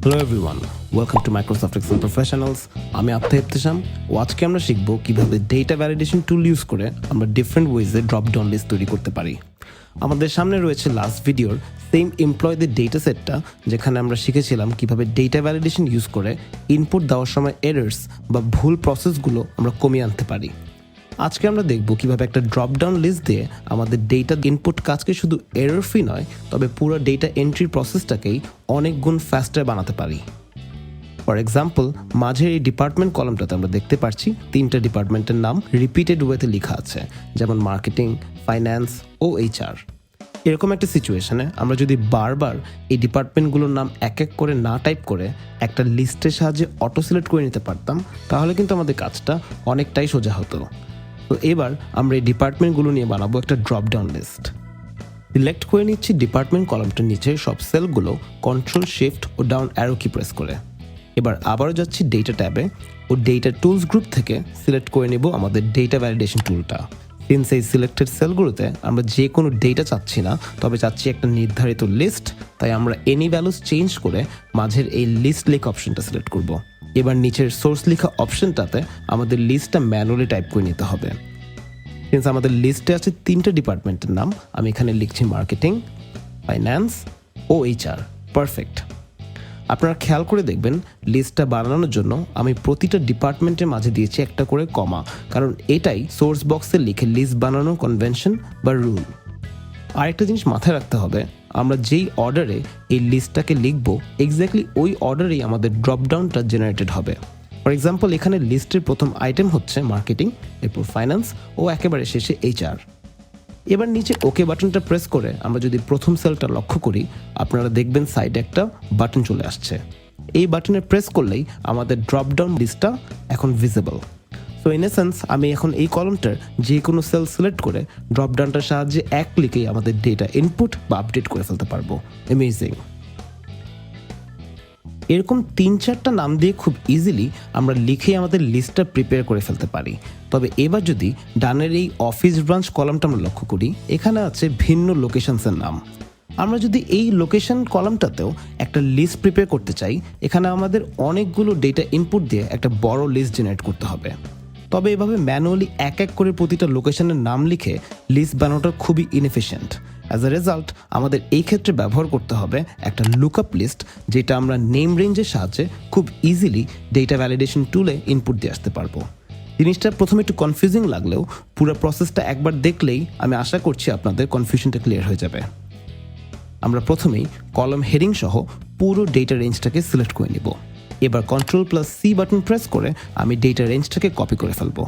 Hello everyone, welcome to Microsoft Excel professionals. আমি আফতাব ইবতেসাম ও আজকে আমরা শিখব কিভাবে ডেটা ভ্যালিডেশন টুল ইউজ করে আমরা ডিফারেন্ট ওয়েজে ড্রপ ডাউন লিস্ট তৈরি করতে পারি। আমাদের সামনে রয়েছে লাস্ট ভিডিওর সেম এমপ্লয়ীদের ডেটা সেটটা, যেখানে আমরা শিখেছিলাম কিভাবে ডেটা ভ্যালিডেশন ইউজ করে ইনপুট দেওয়ার সময় এরার্স বা ভুল প্রসেসগুলো আমরা কমিয়ে আনতে পারি। আজকে আমরা দেখব কিভাবে একটা ড্রপ ডাউন লিস্ট দিয়ে আমাদের ডেটা ইনপুট কাজকে শুধু এরর ফ্রি নয়, তবে পুরো ডেটা এন্ট্রি প্রসেসটাকেই অনেক গুণ ফাস্টার বানাতে পারি। ফর এক্সাম্পল, মাঝের এই ডিপার্টমেন্ট কলামটাতে আমরা দেখতে পাচ্ছি তিনটা ডিপার্টমেন্টের নাম রিপিটেড ওয়েতে লেখা আছে, যেমন মার্কেটিং, ফাইন্যান্স ও এইচআর। এরকম একটা সিচুয়েশনে আমরা যদি বারবার এই ডিপার্টমেন্টগুলোর নাম এক এক করে না টাইপ করে একটা লিস্টের সাহায্যে অটো সিলেক্ট করে নিতে পারতাম, তাহলে কিন্তু আমাদের কাজটা অনেকটাই সোজা হতো। তো এবার আমরা এই ডিপার্টমেন্টগুলো নিয়ে বানাবো একটা ড্রপ ডাউন লিস্ট। সিলেক্ট করে নিচ্ছি ডিপার্টমেন্ট কলামটার নিচে সব সেলগুলো কন্ট্রোল শিফট ও ডাউন অ্যারো কি প্রেস করে। এবার আবারও যাচ্ছি ডেটা ট্যাবে ও ডেটা টুলস গ্রুপ থেকে সিলেক্ট করে নেব আমাদের ডেটা ভ্যালিডেশন টুলটা। সিন্স এই সিলেক্টেড সেলগুলোতে আমরা যে কোনো ডেটা চাচ্ছি না, তবে চাচ্ছি একটা নির্ধারিত লিস্ট, তাই আমরা এনি ভ্যালুস চেঞ্জ করে মাঝের এই লিস্ট লেখা অপশনটা সিলেক্ট করব। এবার নিচের সোর্স লেখা অপশনটাতে আমাদের লিস্টটা ম্যানুয়ালি টাইপ করে নিতে হবে। সিন্স আমাদের লিস্টে আছে তিনটা ডিপার্টমেন্টের নাম, আমি এখানে লিখছি মার্কেটিং, ফাইন্যান্স ও এইচআর। পারফেক্ট। আপনারা খেয়াল করে দেখবেন লিস্টটা বানানোর জন্য আমি প্রতিটা ডিপার্টমেন্টের মাঝে দিয়েছি একটা করে কমা, কারণ এটাই সোর্স বক্সে লিখে লিস্ট বানানোর কনভেনশন বা রুল। আরেকটা জিনিস মাথায় রাখতে হবে, আমরা যেই অর্ডারে এই লিস্টটাকে লিখবো এক্স্যাক্টলি ওই অর্ডারেই আমাদের ড্রপডাউনটা জেনারেটেড হবে। ফর এক্সাম্পল, এখানে লিস্টের প্রথম আইটেম হচ্ছে মার্কেটিং, এরপর ফাইন্যান্স ও একেবারে শেষে এইচআর। এবার নিচে ওকে বাটনটা প্রেস করে আমরা যদি প্রথম সেলটা লক্ষ্য করি, আপনারা দেখবেন সাইডে একটা বাটন চলে আসছে। এই বাটনে প্রেস করলেই আমাদের ড্রপডাউন লিস্টটা এখন visible. So in a sense আমি এখন এই কলমটার যে কোনো সেল সিলেক্ট করে ড্রপডাউনটার সাহায্যে এক ক্লিকেই আমাদের ডেটা ইনপুট বা আপডেট করে ফেলতে পারবো। অ্যামেজিং। এরকম 3-4টা নাম দিয়ে খুব ইজিলি আমরা লিখে আমাদের লিস্টটা প্রিপেয়ার করে ফেলতে পারি। তবে এবার যদি ডানের এই অফিস ব্রাঞ্চ কলামটা আমরা লক্ষ্য করি, এখানে আছে ভিন্ন লোকেশনসের নাম। আমরা যদি এই লোকেশন কলামটাতেও একটা লিস্ট প্রিপেয়ার করতে চাই, এখানে আমাদের অনেকগুলো ডেটা ইনপুট দিয়ে একটা বড় লিস্ট জেনারেট করতে হবে। তবে এভাবে ম্যানুয়ালি এক এক করে প্রতিটা লোকেশনের নাম লিখে লিস্ট বানানোটা খুবই ইনএফিশিয়েন্ট। অ্যাজ এ রেজাল্ট আমাদের এই ক্ষেত্রে ব্যবহার করতে হবে একটা লুকআপ লিস্ট, যেটা আমরা নেম রেঞ্জের সাহায্যে খুব ইজিলি ডেটা ভ্যালিডেশন টুলে ইনপুট দিয়ে আসতে পারবো। জিনিসটা প্রথমে একটু কনফিউজিং লাগলেও পুরো প্রসেসটা একবার দেখলেই আমি আশা করছি আপনাদের কনফিউশনটা ক্লিয়ার হয়ে যাবে। আমরা প্রথমেই কলম হেডিং সহ পুরো ডেটা রেঞ্জটাকে সিলেক্ট করে নিব। এবার Ctrl+C বাটন প্রেস করে আমি ডেটা রেঞ্জটাকে কপি করে ফেলবো।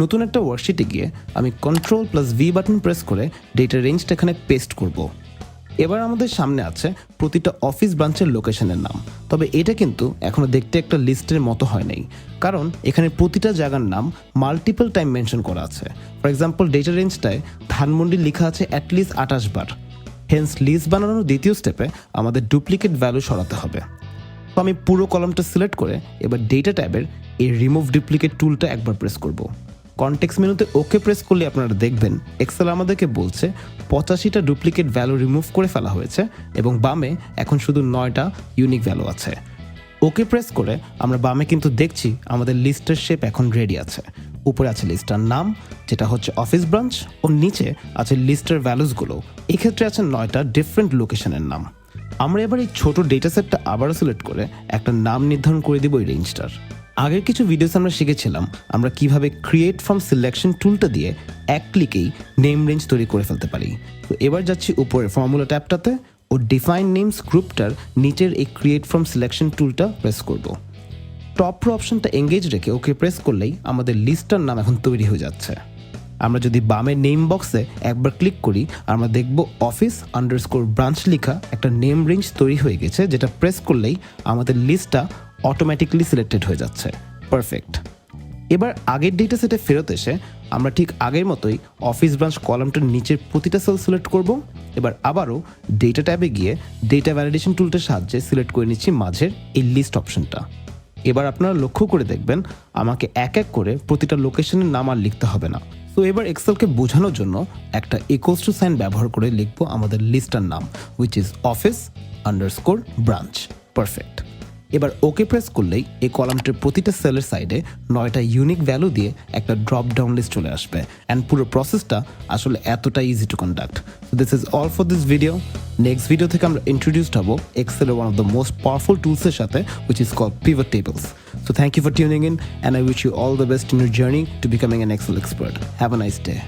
নতুন একটা ওয়ার্কশিটে গিয়ে আমি Ctrl+V বাটন প্রেস করে ডেটা রেঞ্জটা এখানে পেস্ট করব। এবার আমাদের সামনে আছে প্রতিটা অফিস ব্রাঞ্চের লোকেশনের নাম, তবে এটা কিন্তু এখনো দেখতে একটা লিস্টের মতো হয় নাই, কারণ এখানে প্রতিটা জায়গার নাম মাল্টিপল টাইম মেনশন করা আছে। ফর এক্সাম্পল, ডেটা রেঞ্জটায় ধানমন্ডি লেখা আছে অ্যাটলিস্ট 28 বার। হেন্স লিস্ট বানানোর দ্বিতীয় স্টেপে আমাদের ডুপ্লিকেট ভ্যালু সরাতে হবে। তো আমি পুরো কলামটা সিলেক্ট করে এবার ডেটা ট্যাবের এই রিমুভ ডুপ্লিকেট টুলটা একবার প্রেস করব। কনটেক্সট মেনুতে ওকে প্রেস করলে আপনারা দেখবেন এক্সেল আমাদেরকে বলছে 85টা ডুপ্লিকেট ভ্যালু রিমুভ করে ফেলা হয়েছে এবং বামে এখন শুধু 9টা ইউনিক ভ্যালু আছে। ওকে প্রেস করে আমরা বামে কিন্তু দেখছি আমাদের লিস্টের শেপ এখন রেডি আছে। উপরে আছে লিস্টার নাম, যেটা হচ্ছে অফিস ব্রাঞ্চ, ও নিচে আছে লিস্টের ভ্যালুসগুলো। এক্ষেত্রে আছে 9টা ডিফারেন্ট লোকেশনের নাম। আমরা এবার এই ছোট ডেটা সেটটা আবারও সিলেক্ট করে একটা নাম নির্ধারণ করে দিব এই রেঞ্জটার। আগের কিছু ভিডিওস আমরা শিখেছিলাম আমরা কিভাবে ক্রিয়েট ফ্রম সিলেকশন টুলটা দিয়ে এক ক্লিকেই নেম রেঞ্জ তৈরি করে ফেলতে পারি। তো এবার যাচ্ছি উপরের ফর্মুলা ট্যাবটাতে ও ডিফাইন নেমস গ্রুপটার নিচের এই ক্রিয়েট ফ্রম সিলেকশন টুলটা প্রেস করব। টপ রো অপশনটা এঙ্গেজ রেখে ওকে প্রেস করলেই আমাদের লিস্টটার নাম এখন তৈরি হয়ে যাচ্ছে। আমরা যদি বামের নেম বক্সে একবার ক্লিক করি, আমরা দেখব অফিস_ব্রাঞ্চ লেখা একটা নেম রেঞ্জ তৈরি হয়ে গেছে, যেটা প্রেস করলেই আমাদের লিস্টটা অটোমেটিক্যালি সিলেক্টেড হয়ে যাচ্ছে। পারফেক্ট। এবার আগের ডেটা সেটে ফেরত এসে আমরা ঠিক আগের মতোই অফিস ব্রাঞ্চ কলামটার নিচের প্রতিটা সেল সিলেক্ট করব। এবার আবারও ডেটা ট্যাবে গিয়ে ডেটা ভ্যালিডেশন টুলটার সাহায্যে সিলেক্ট করে নিচ্ছি মাঝের এই লিস্ট অপশনটা। এবার আপনারা লক্ষ্য করে দেখবেন আমাকে এক এক করে প্রতিটা লোকেশনের নাম আর লিখতে হবে না। তো এবার এক্সেলকে বোঝানোর জন্য একটা ইকুয়ালস টু সাইন ব্যবহার করে লিখবো আমাদের লিস্টার নাম, হুইচ ইজ অফিস_ব্রাঞ্চ। পারফেক্ট। এবার ওকে প্রেস করলেই এই কলামটির প্রতিটা সেলের সাইডে 9টা ইউনিক ভ্যালু দিয়ে একটা ড্রপ ডাউন লিস্ট চলে আসবে অ্যান্ড পুরো প্রসেসটা আসলে এতটা easy to conduct. So this is all for this video. Next video থেকে আমরা ইন্ট্রোডিউসড হব এক্সেলের one of the most powerful টুলসের সাথে, which is called pivot tables. So thank you for tuning in and I wish you all the best in your journey to becoming an Excel expert. Have a nice day.